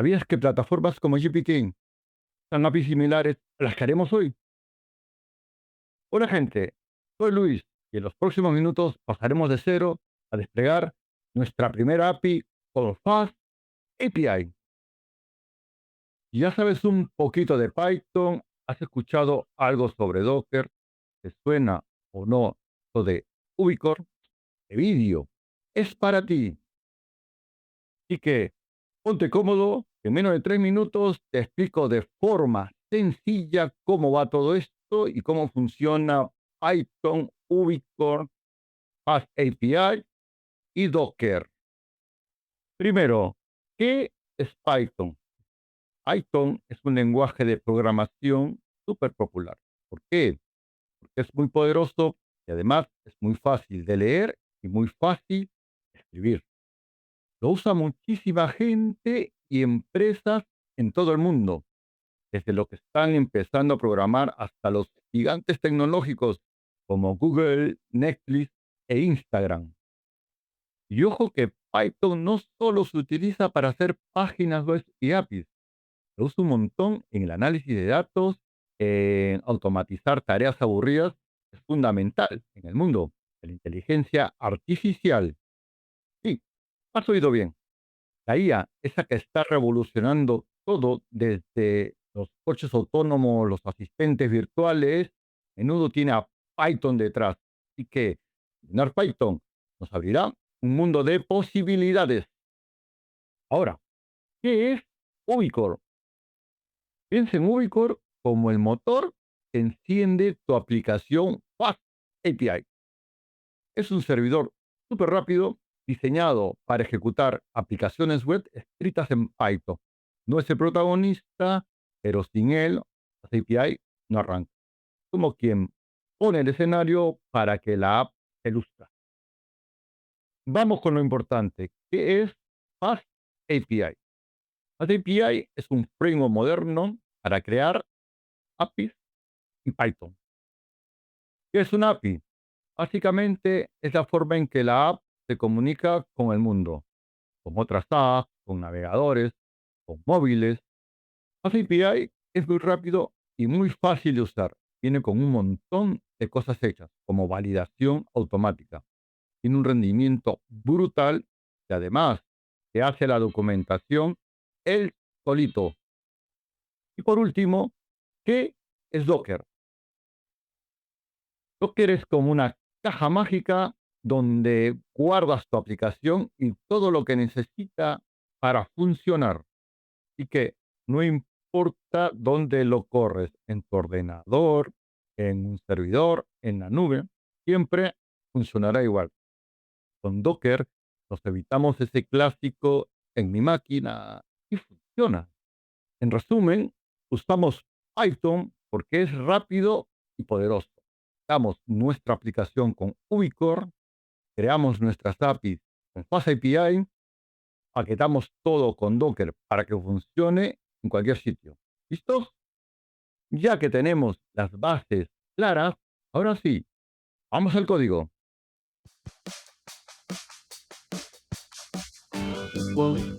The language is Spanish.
¿Sabías que plataformas como GPT son APIs similares a las que haremos hoy? Hola gente, soy Luis y en los próximos minutos pasaremos de cero a desplegar nuestra primera API con Fast API. Si ya sabes un poquito de Python, has escuchado algo sobre Docker, te suena o no lo de Ubicore, el vídeo es para ti. Así que ponte cómodo, en menos de 3 minutos te explico de forma sencilla cómo va todo esto y cómo funciona Python, Ubicore, Fast API y Docker. Primero, ¿qué es Python? Python es un lenguaje de programación súper popular. ¿Por qué? Porque es muy poderoso y además es muy fácil de leer y muy fácil de escribir. Lo usa muchísima gente y empresas en todo el mundo, desde los que están empezando a programar hasta los gigantes tecnológicos como Google, Netflix e Instagram. Y ojo que Python no solo se utiliza para hacer páginas web y APIs, lo usa un montón en el análisis de datos, en automatizar tareas aburridas, es fundamental en el mundo de la inteligencia artificial. Sí, has oído bien. La IA, esa que está revolucionando todo desde los coches autónomos, los asistentes virtuales, menudo tiene a Python detrás. Así que dominar Python nos abrirá un mundo de posibilidades. Ahora, ¿qué es Ubicore? Piensa en Ubicore como el motor que enciende tu aplicación Fast API. Es un servidor súper rápido diseñado para ejecutar aplicaciones web escritas en Python. No es el protagonista, pero sin él, la API no arranca. Como quien pone el escenario para que la app se luzca. Vamos con lo importante. ¿Qué es Fast API? Fast API es un framework moderno para crear APIs y Python. ¿Qué es una API? Básicamente es la forma en que la app se comunica con el mundo, con otras apps, con navegadores, con móviles. Fast API es muy rápido y muy fácil de usar. Viene con un montón de cosas hechas, como validación automática. Tiene un rendimiento brutal y además se hace la documentación él solito. Y por último, ¿qué es Docker? Docker es como una caja mágica donde guardas tu aplicación y todo lo que necesita para funcionar. Y que no importa dónde lo corres, en tu ordenador, en un servidor, en la nube, siempre funcionará igual. Con Docker nos evitamos ese clásico en mi máquina y funciona. En resumen, usamos Python porque es rápido y poderoso. Damos nuestra aplicación con Ubicore, creamos nuestras APIs con FastAPI, paquetamos todo con Docker para que funcione en cualquier sitio. ¿Listo? Ya que tenemos las bases claras, ahora sí, vamos al código.